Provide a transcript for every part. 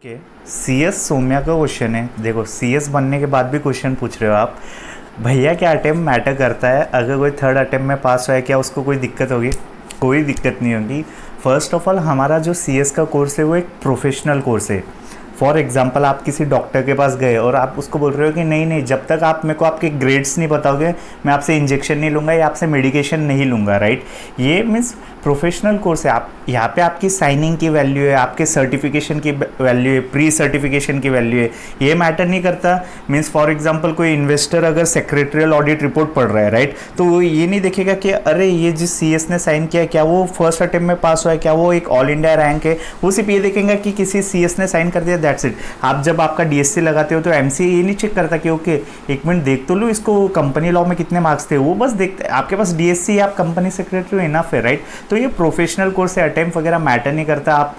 Okay. CS Saumya का question है। देखो, सीएस बनने के बाद भी क्वेश्चन पूछ रहे हो आप, भैया क्या अटेम्प्ट मैटर करता है? अगर कोई थर्ड अटेम्प्ट में पास हुआ है, क्या उसको कोई दिक्कत होगी? कोई दिक्कत नहीं होगी। फर्स्ट ऑफ ऑल, हमारा जो सीएस का कोर्स है वो एक प्रोफेशनल कोर्स है। फॉर एग्जाम्पल, आप किसी डॉक्टर के पास गए और आप उसको बोल रहे हो कि नहीं नहीं, जब तक आप मेरे को आपके ग्रेड्स नहीं बताओगे मैं आपसे इंजेक्शन नहीं लूँगा या आपसे मेडिकेशन नहीं लूँगा, राइट? ये मीन्स प्रोफेशनल कोर्स है। आप यहाँ पे आपकी साइनिंग की वैल्यू है, आपके सर्टिफिकेशन की वैल्यू है, प्री सर्टिफिकेशन की वैल्यू है। ये मैटर नहीं करता। मीन्स फॉर एग्जांपल, कोई इन्वेस्टर अगर सेक्रेटरियल ऑडिट रिपोर्ट पढ़ रहा है, राइट, तो वो ये नहीं देखेगा कि अरे ये जिस सीएस ने साइन किया क्या वो फर्स्ट अटेम्प्ट में पास हुआ है, क्या वो एक ऑल इंडिया रैंक है। वो सिर्फ ये देखेगा कि किसी सीएस ने साइन कर दिया, दैट्स इट। आप जब आपका डीएससी लगाते हो तो एमसीए ये नहीं चेक करता कि ओके एक मिनट देख तो लो इसको कंपनी लॉ में कितने मार्क्स थे। वो बस देखते आपके पास डीएससी, आप कंपनी सेक्रेटरी इनफ है, राइट? तो ये प्रोफेशनल कोर्स है। अटेम्प्ट वगैरह मैटर नहीं करता। आप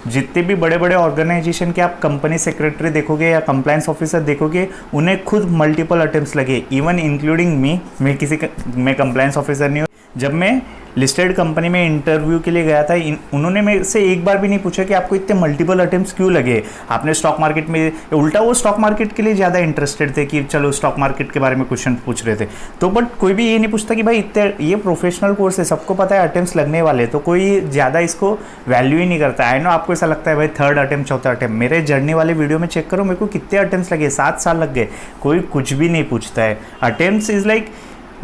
जितने भी बड़े बड़े ऑर्गेनाइजेशन के आप कंपनी सेक्रेटरी देखोगे या कंप्लायंस ऑफिसर देखोगे, उन्हें खुद मल्टीपल अटेम्प्ट्स लगे, इवन इंक्लूडिंग मी। मैं कंप्लायंस ऑफिसर नहीं हूँ। जब मैं लिस्टेड कंपनी में इंटरव्यू के लिए गया था, उन्होंने मेरे से एक बार भी नहीं पूछा कि आपको इतने मल्टीपल अटेम्प्ट्स क्यों लगे। आपने स्टॉक मार्केट में, उल्टा वो स्टॉक मार्केट के लिए ज़्यादा इंटरेस्टेड थे कि चलो स्टॉक मार्केट के बारे में क्वेश्चन पूछ रहे थे। तो बट कोई भी ये नहीं पूछता कि भाई इतने, ये प्रोफेशनल कोर्स है, सबको पता है अटेम्प्ट्स लगने वाले, तो कोई ज़्यादा इसको वैल्यू ही नहीं करता। आई नो आपको ऐसा लगता है भाई थर्ड अटेम्प्ट, चौथा अटेम्प्ट। मेरे जर्नी वाले वीडियो में चेक करो, मेरे को कितने अटेम्प्ट्स लगे, 7 साल लग गए। कोई कुछ भी नहीं पूछता है। अटेम्प्ट्स इज़ लाइक,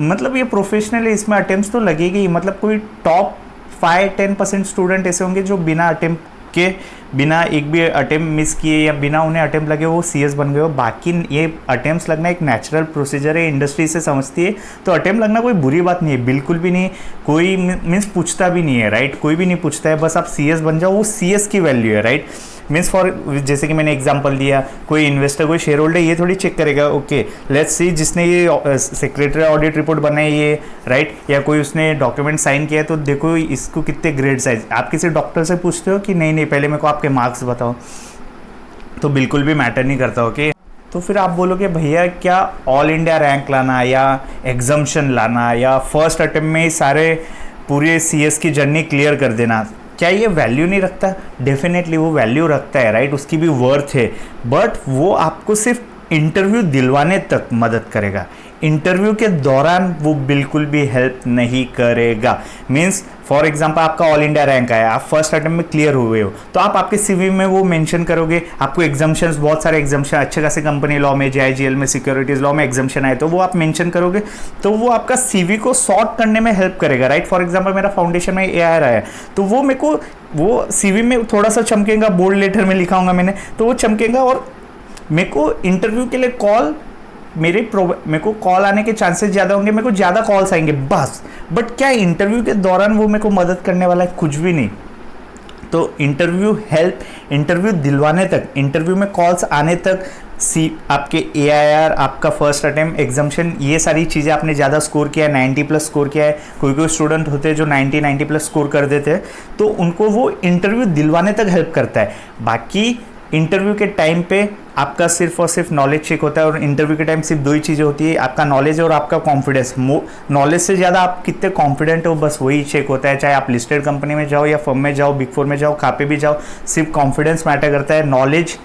मतलब ये प्रोफेशनल है, इसमें अटेम्प्ट्स तो लगेगी ही। मतलब कोई टॉप 5-10% स्टूडेंट ऐसे होंगे जो बिना अटेम्प्ट के, बिना एक भी अटेम्प्ट मिस किए या बिना उन्हें अटेम्प्ट लगे वो सीएस बन गए हो। बाकी ये अटेम्प्ट्स लगना एक नेचुरल प्रोसीजर है, इंडस्ट्री से समझती है। तो अटेम्प्ट लगना कोई बुरी बात नहीं है, बिल्कुल भी नहीं। कोई मीन्स पूछता भी नहीं है, राइट? कोई भी नहीं पूछता है, बस आप सीएस बन जाओ, वो सीएस की वैल्यू है, राइट? मीन्स फॉर, जैसे कि मैंने एग्जांपल दिया, कोई इन्वेस्टर, कोई शेयर होल्डर ये थोड़ी चेक करेगा ओके लेट्स सी जिसने ये सेक्रेटरी ऑडिट रिपोर्ट बनाई है, राइट, या कोई उसने डॉक्यूमेंट साइन किया है तो देखो इसको कितने ग्रेड्स आए। आप किसी डॉक्टर से पूछते हो कि नहीं नहीं पहले मेरे को आपके मार्क्स बताओ, तो बिल्कुल भी मैटर नहीं करता। ओके, तो फिर आप बोलोगे भैया क्या ऑल इंडिया रैंक लाना या एग्जम्पशन लाना या फर्स्ट अटेम्प्ट में ही सारे पूरे सीएस की जर्नी क्लियर कर देना, क्या ये वैल्यू नहीं रखता? डेफिनेटली वो वैल्यू रखता है, राइट? उसकी भी वर्थ है, बट वो आपको सिर्फ इंटरव्यू दिलवाने तक मदद करेगा। इंटरव्यू के दौरान वो बिल्कुल भी हेल्प नहीं करेगा। मीन्स फॉर एग्जांपल, आपका ऑल इंडिया रैंक आया, आप फर्स्ट अटेम्प्ट में क्लियर हुए हो, तो आप आपके सीवी में वो मेंशन करोगे। आपको एग्जाम्पशंस, बहुत सारे एग्जाम्पशन अच्छे खासे कंपनी लॉ में, जेआईजीएल में, सिक्योरिटीज लॉ में एग्जाम्पशन आए, तो वो आप मेंशन करोगे, तो वो आपका सीवी को सॉर्ट करने में हेल्प करेगा, राइट? फॉर एग्जाम्पल, मेरा फाउंडेशन में एआईआर आया, तो वो मेरे को वो सीवी में थोड़ा सा चमकेगा, बोल्ड लेटर में लिखा होगा मैंने, तो वो चमकेगा और मेरे को इंटरव्यू के लिए कॉल, मेरे को कॉल आने के चांसेस ज़्यादा होंगे, मेरे को ज़्यादा कॉल्स आएंगे बस। बट क्या इंटरव्यू के दौरान वो मेरे को मदद करने वाला है? कुछ भी नहीं। तो इंटरव्यू दिलवाने तक, इंटरव्यू में कॉल्स आने तक, आपके एआईआर, आपका फर्स्ट अटेम्प्ट, एग्जाम्पशन, ये सारी चीज़ें आपने ज़्यादा स्कोर किया है, 90+ स्कोर किया है। कोई स्टूडेंट होते हैं जो 90+ स्कोर कर देते हैं, तो उनको वो इंटरव्यू दिलवाने तक हेल्प करता है। बाकी इंटरव्यू के टाइम पे आपका सिर्फ और सिर्फ नॉलेज चेक होता है, और इंटरव्यू के टाइम सिर्फ 2 ही चीज़ें होती है, आपका नॉलेज और आपका कॉन्फिडेंस। नॉलेज से ज़्यादा आप कितने कॉन्फिडेंट हो, बस वही चेक होता है। चाहे आप लिस्टेड कंपनी में जाओ या फर्म में जाओ, बिग 4 में जाओ, कहाँ पे भी जाओ, सिर्फ कॉन्फिडेंस मैटर करता है। नॉलेज,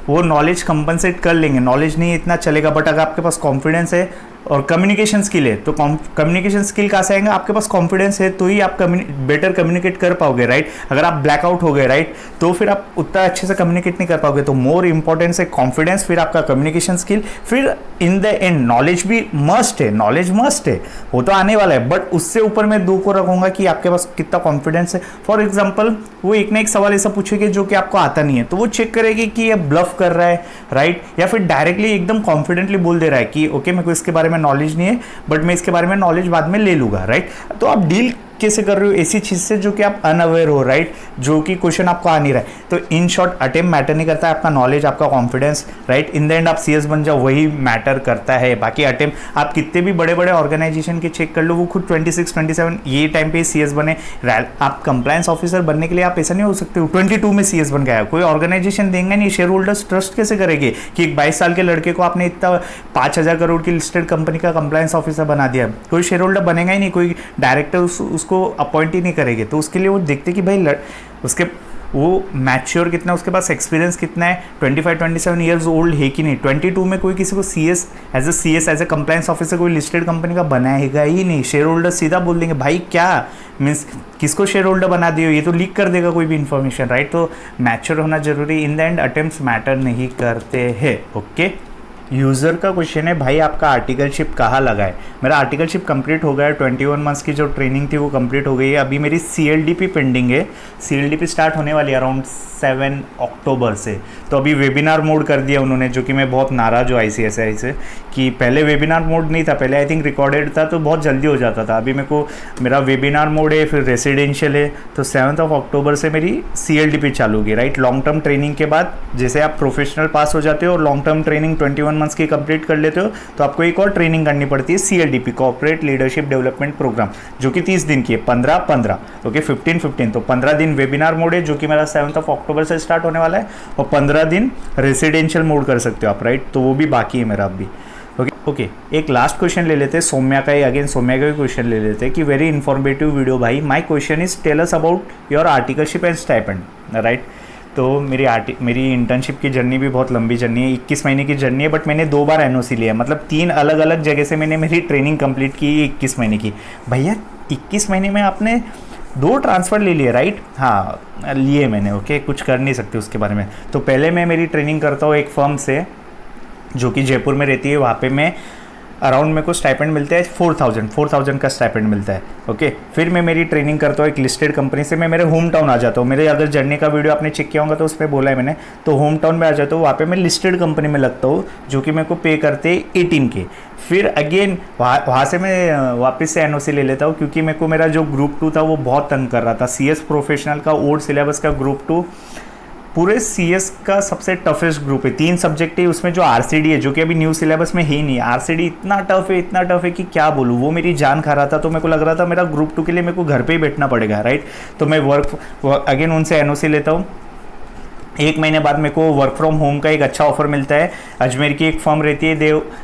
वो नॉलेज कंपनसेट कर लेंगे, नॉलेज नहीं इतना चलेगा, बट अगर आपके पास कॉन्फिडेंस है और कम्युनिकेशन स्किल है, तो कम्युनिकेशन स्किल कहाँ से आएगा? आपके पास कॉन्फिडेंस है तो ही आप बेटर कम्युनिकेट कर पाओगे, राइट? अगर आप ब्लैकआउट हो गए, राइट, तो फिर आप उतना अच्छे से कम्युनिकेट नहीं कर पाओगे। तो मोर इंपॉर्टेंस है कॉन्फिडेंस, फिर आपका कम्युनिकेशन स्किल, फिर इन द एंड नॉलेज भी मस्ट है। नॉलेज मस्ट है, वो तो आने वाला है, बट उससे ऊपर मैं 2 को रखूंगा कि आपके पास कितना कॉन्फिडेंस है। फॉर एग्जाम्पल, वो एक ना एक सवाल ऐसा पूछेगी जो कि आपको आता नहीं है, तो वो चेक करेगी कि ये ब्लफ कर रहा है, राइट, या फिर डायरेक्टली एकदम कॉन्फिडेंटली बोल दे रहा है कि ओके मेरे को इसके बारे में नॉलेज नहीं है, बट मैं इसके बारे में नॉलेज बाद में ले लूंगा, राइट? तो आप डील कैसे कर रहे हो ऐसी चीज़ से जो कि आप अनअवेयर हो, राइट, जो कि क्वेश्चन आपको आ नहीं रहा है। तो इन शॉर्ट, अटेम्प्ट मैटर नहीं करता है, आपका नॉलेज, आपका confidence, right? In the end आप सीएस बन जाओ, वही मैटर करता है। बाकी अटेम्प्ट आप कितने भी बड़े बड़े ऑर्गेनाइजेशन के चेक कर लो, वो खुद 26-27 ये टाइम पे सीएस बने। आप कंप्लायंस ऑफिसर बनने के लिए आप ऐसा नहीं हो सकते हो 22 में सीएस बन गया। कोई ऑर्गेनाइजेशन देंगे नहीं, शेयर होल्डर्स ट्रस्ट कैसे करेंगे कि एक 22 साल के लड़के को आपने इतना 5,000 करोड़ की लिस्टेड कंपनी का कंप्लायंस ऑफिसर बना दिया? कोई शेयर होल्डर बनेगा ही नहीं, कोई डायरेक्टर उसको अपॉइंट ही नहीं करेंगे। तो उसके लिए वो देखते कि भाई उसके वो मैच्योर कितना, उसके पास एक्सपीरियंस कितना है, 25-27 ईयर्स ओल्ड है कि नहीं। 22 में कोई किसी को C S as a compliance officer कोई लिस्टेड कंपनी का बनाएगा ही नहीं। शेयर होल्डर सीधा बोल देंगे भाई क्या मीन्स किसको शेयर होल्डर बना दियो, ये तो लीक कर देगा कोई भी इन्फॉर्मेशन, राइट। तो मैच्योर होना जरूरी। In the end attempts matter नहीं करते हैं। ओके, यूज़र का क्वेश्चन है भाई आपका आर्टिकलशिप कहाँ लगा है। मेरा आर्टिकलशिप कंप्लीट हो गया है, 21 मंथ्स की जो ट्रेनिंग थी वो कंप्लीट हो गई है। अभी मेरी CLDP पेंडिंग है। CLDP स्टार्ट होने वाली है अराउंड 7 अक्टूबर से। तो अभी वेबिनार मोड कर दिया उन्होंने, जो कि मैं बहुत नाराज़ हूँ ICSI से कि पहले वेबिनार मोड नहीं था, पहले आई थिंक रिकॉर्डेड था तो बहुत जल्दी हो जाता था। अभी मेरे को मेरा वेबिनार मोड है, फिर रेसिडेंशियल है। तो 7 अक्टूबर से मेरी CLDP चालू होगी, राइट। लॉन्ग टर्म ट्रेनिंग के बाद जैसे आप प्रोफेशनल पास हो जाते हो और लॉन्ग टर्म ट्रेनिंग 21 मंथ्स की कंप्लीट कर लेते हो तो आपको एक और ट्रेनिंग करनी पड़ती है, CLDP corporate leadership development programme, जो कि 30 दिन की है, 15-15 ओके 15-15। तो 15 दिन वेबिनार मोड है जो कि मेरा 7 अक्टूबर से स्टार्ट होने वाला है, और 15 दिन रेसिडेंशियल मोड कर सकते हो आप, राइट। तो वो भी बाकी है मेरा अभी। ओके, एक लास्ट क्वेश्चन ले लेते हैं सौम्या का ही। अगेन सौम्या का ही क्वेश्चन ले लेते हैं कि वेरी इन्फॉर्मेटिव वीडियो भाई, my question is tell us about your articleship and stipend, right. तो मेरी इंटर्नशिप की जर्नी भी बहुत लंबी जर्नी है, 21 महीने की जर्नी है, बट मैंने 2 बार NOC लिया है। मतलब 3 अलग अलग जगह से मैंने मेरी ट्रेनिंग कंप्लीट की 21 महीने की। भैया 21 महीने में आपने 2 ट्रांसफ़र ले लिए, राइट। हाँ लिए मैंने, ओके कुछ कर नहीं सकते उसके बारे में। तो पहले मैं मेरी ट्रेनिंग करता हूँ एक फर्म से जो कि जयपुर में रहती है। वहाँ पे मैं अराउंड मेरे को स्टाइपेंड मिलता है 4,000 का स्टाइपेंड मिलता है, ओके। फिर मैं मेरी ट्रेनिंग करता हूँ एक लिस्टेड कंपनी से। मैं मेरे होम टाउन आ जाता हूँ। मेरे अगर जर्नी का वीडियो आपने चेक किया होगा तो उसमें बोला है मैंने, तो होम टाउन में आ जाता हूँ। वहाँ पे मैं लिस्टेड कंपनी में लगता हूँ जो कि मेरे को पे करते 18 के। फिर अगेन वहाँ से मैं वापस से NOC ले लेता हूँ, क्योंकि मेरे को मेरा जो ग्रुप 2 था वो बहुत तंग कर रहा था। CS प्रोफेशनल का ओल्ड सिलेबस का ग्रुप 2 पूरे CS का सबसे टफेस्ट ग्रुप है। 3 सब्जेक्ट है उसमें, जो RCD है जो कि अभी न्यू सिलेबस में ही नहीं। RCD इतना टफ है कि क्या बोलूँ, वो मेरी जान खा रहा था। तो मेरे को लग रहा था मेरा ग्रुप 2 के लिए मेरे को घर पे ही बैठना पड़ेगा, राइट। तो मैं अगेन उनसे NOC लेता हूँ। 1 महीने बाद मेरे को वर्क फ्रॉम होम का एक अच्छा ऑफर मिलता है। अजमेर की एक फर्म रहती है,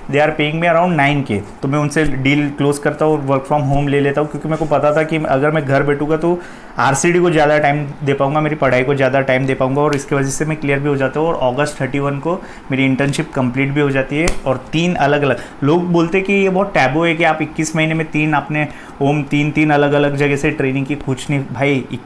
दे आर पेइंग में अराउंड 9K। तो मैं उनसे डील क्लोज करता हूँ और वर्क फ्रॉम होम ले लेता हूँ, क्योंकि मेरे को पता था कि अगर मैं घर बैठूंगा तो RCD को ज़्यादा टाइम दे पाऊंगा, मेरी पढ़ाई को ज़्यादा टाइम दे पाऊंगा, और इसकी वजह से मैं क्लियर भी हो जाता हूँ। और अगस्त 31 को मेरी इंटर्नशिप कंप्लीट भी हो जाती है। और 3 अलग अलग लोग बोलते कि ये बहुत टैबू है कि आप 21 महीने में 3 आपने तीन अलग अलग जगह से ट्रेनिंग की। कुछ नहीं भाई,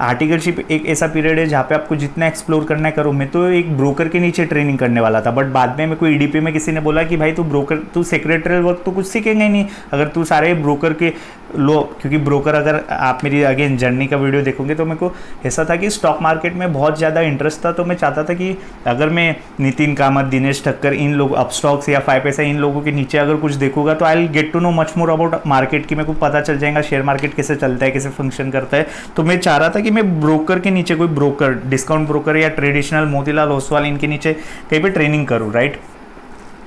आर्टिकलशिप एक ऐसा पीरियड है जहाँ पे आपको जितना एक्सप्लोर करना है करो। मैं तो एक ब्रोकर के नीचे ट्रेनिंग करने वाला था, बट बाद में मेरे को EDP में किसी ने बोला कि भाई तू सेक्रेटरियल वर्क तो कुछ सीखेंगे ही नहीं अगर तू सारे ब्रोकर के लो। क्योंकि ब्रोकर, अगर आप मेरी अगेन जर्नी का वीडियो देखोगे तो मेरे को ऐसा था कि स्टॉक मार्केट में बहुत ज़्यादा इंटरेस्ट था। तो मैं चाहता था कि अगर मैं नितिन कामत, दिनेश ठक्कर, इन लोग अपस्टॉक्स या 5 पैसा इन लोगों के नीचे अगर कुछ देखूंगा तो I will get to know much more about market की। मेरे को पता चल जाएगा शेयर मार्केट कैसे चलता है, कैसे फंक्शन करता है। तो मैं चाह रहा था कि मैं ब्रोकर के नीचे कोई ब्रोकर, डिस्काउंट ब्रोकर या ट्रेडिशनल मोतीलाल ओसवाल इनके नीचे कहीं पे ट्रेनिंग करूँ, राइट।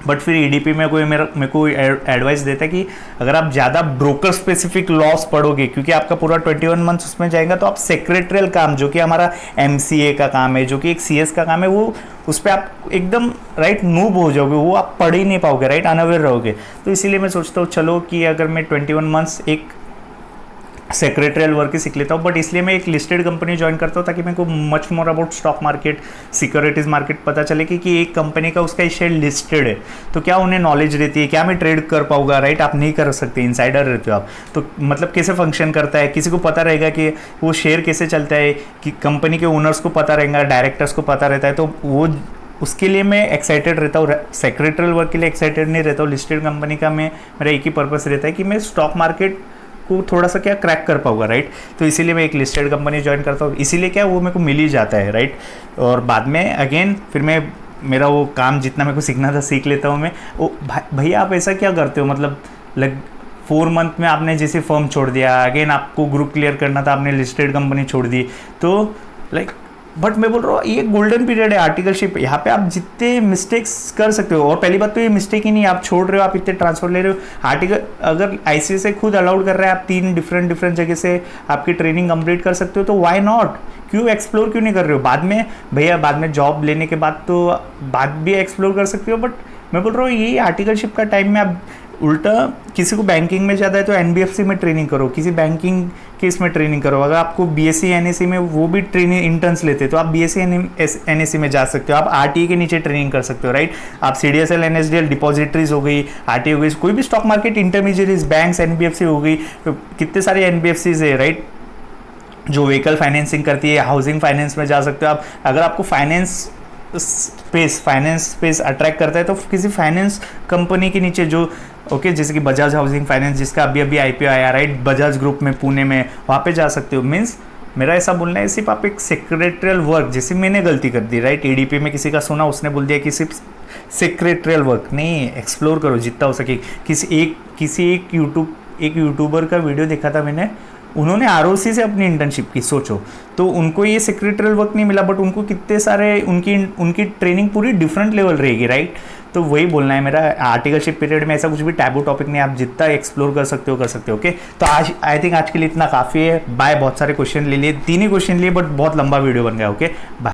बट फिर EDP में कोई मेरे को एडवाइस देता है कि अगर आप ज़्यादा ब्रोकर स्पेसिफिक लॉस पढ़ोगे, क्योंकि आपका पूरा 21 मंथ्स उसमें जाएगा, तो आप सेक्रेटरियल काम जो कि हमारा MCA का काम है, जो कि एक CS का काम है, वो उस पर आप एकदम राइट नूब हो जाओगे, वो आप पढ़ ही नहीं पाओगे, राइट, अनअवेयर रहोगे। तो इसीलिए मैं सोचता हूँ चलो कि अगर मैं 21 मंथ्स एक सेक्रेटरियल वर्क ही सीख लेता हूँ। बट इसलिए मैं एक लिस्टेड कंपनी ज्वाइन करता हूँ ताकि मेरे को much more about stock market, securities market पता चले कि एक कंपनी का उसका शेयर लिस्टेड है तो क्या उन्हें नॉलेज रहती है, क्या मैं ट्रेड कर पाऊंगा, राइट। आप नहीं कर सकते, इनसाइडर रहते हो आप, तो मतलब कैसे फंक्शन करता है, किसी को पता रहेगा कि वो शेयर कैसे चलता है, कि कंपनी के ओनर्स को पता रहेगा, डायरेक्टर्स को पता रहता है। तो वो उसके लिए मैं एक्साइटेड रहता हूँ। सेक्रेटरियल वर्क के लिए एक्साइटेड नहीं रहता हूँ। लिस्टेड कंपनी का मेरा एक ही पर्पस रहता है कि मैं स्टॉक मार्केट को थोड़ा सा क्या क्रैक कर पाऊंगा, राइट। तो इसीलिए मैं एक लिस्टेड कंपनी ज्वाइन करता हूँ। इसीलिए क्या वो मेरे को मिल ही जाता है, राइट। और बाद में अगेन फिर मैं मेरा वो काम जितना मेरे को सीखना था सीख लेता हूँ मैं। वो भैया आप ऐसा क्या करते हो, मतलब 4 मंथ में आपने जैसे फर्म छोड़ दिया, अगेन आपको ग्रुप क्लियर करना था, आपने लिस्टेड कंपनी छोड़ दी, तो बट मैं बोल रहा हूँ ये गोल्डन पीरियड है आर्टिकलशिप। यहाँ पे आप जितने मिस्टेक्स कर सकते हो, और पहली बात तो ये मिस्टेक ही नहीं, आप छोड़ रहे हो, आप इतने ट्रांसफर ले रहे हो। आर्टिकल अगर ICSI खुद अलाउड कर रहा है, आप 3 डिफरेंट जगह से आपकी ट्रेनिंग कंप्लीट कर सकते हो, तो वाई नॉट, क्यों एक्सप्लोर क्यों नहीं कर रहे हो। बाद में भैया बाद में जॉब लेने के बाद तो बाद भी एक्सप्लोर कर सकते हो, बट मैं बोल रहा हूँ यही आर्टिकलशिप का टाइम में आप उल्टा किसी को बैंकिंग में ज़्यादा है तो एनबीएफसी में ट्रेनिंग करो, किसी बैंकिंग के इसमें ट्रेनिंग करो। अगर आपको बीएससी एनएससी में वो भी ट्रेनिंग इंटर्न्स लेते हैं तो आप बीएससी एनएससी में जा सकते हो, आप आरटीए के नीचे ट्रेनिंग कर सकते हो, राइट। आप सीडीएसएल एनएसडीएल डिपॉजिटरीज हो गई, आरटीए हो गई, कोई भी stock market intermediaries, banks, NBFC हो गई, कितने सारे एनबीएफसीज है, राइट, जो व्हीकल फाइनेंसिंग करती है, हाउसिंग फाइनेंस में जा सकते हो आप। अगर आपको फाइनेंस स्पेस अट्रैक्ट करता है तो किसी फाइनेंस कंपनी के नीचे जो जैसे कि बजाज हाउसिंग फाइनेंस, जिसका अभी अभी आईपीओ आया, राइट, बजाज ग्रुप में पुणे में, वहाँ पे जा सकते हो। मीन्स मेरा ऐसा बोलना है सिर्फ आप एक सेक्रेटरियल वर्क, जैसे मैंने गलती कर दी, राइट, एडीपी में किसी का सुना, उसने बोल दिया कि सिर्फ सेक्रेटरियल वर्क नहीं, एक्सप्लोर करो जितना हो सके। एक यूट्यूबर का वीडियो देखा था मैंने, उन्होंने आरओसी से अपनी इंटर्नशिप की, सोचो, तो उनको ये सेक्रेटरियल वर्क नहीं मिला, बट उनको कितने सारे उनकी ट्रेनिंग पूरी डिफरेंट लेवल रहेगी, राइट। तो वही बोलना है मेरा, आर्टिकलशिप पीरियड में ऐसा कुछ भी टैबू टॉपिक नहीं, आप जितना एक्सप्लोर कर सकते हो, ओके। तो आज आई थिंक आज के लिए इतना काफ़ी है। बाय, बहुत सारे क्वेश्चन ले लिए, 3 ही क्वेश्चन लिए, बट बहुत लंबा वीडियो बन गया, ओके बाय।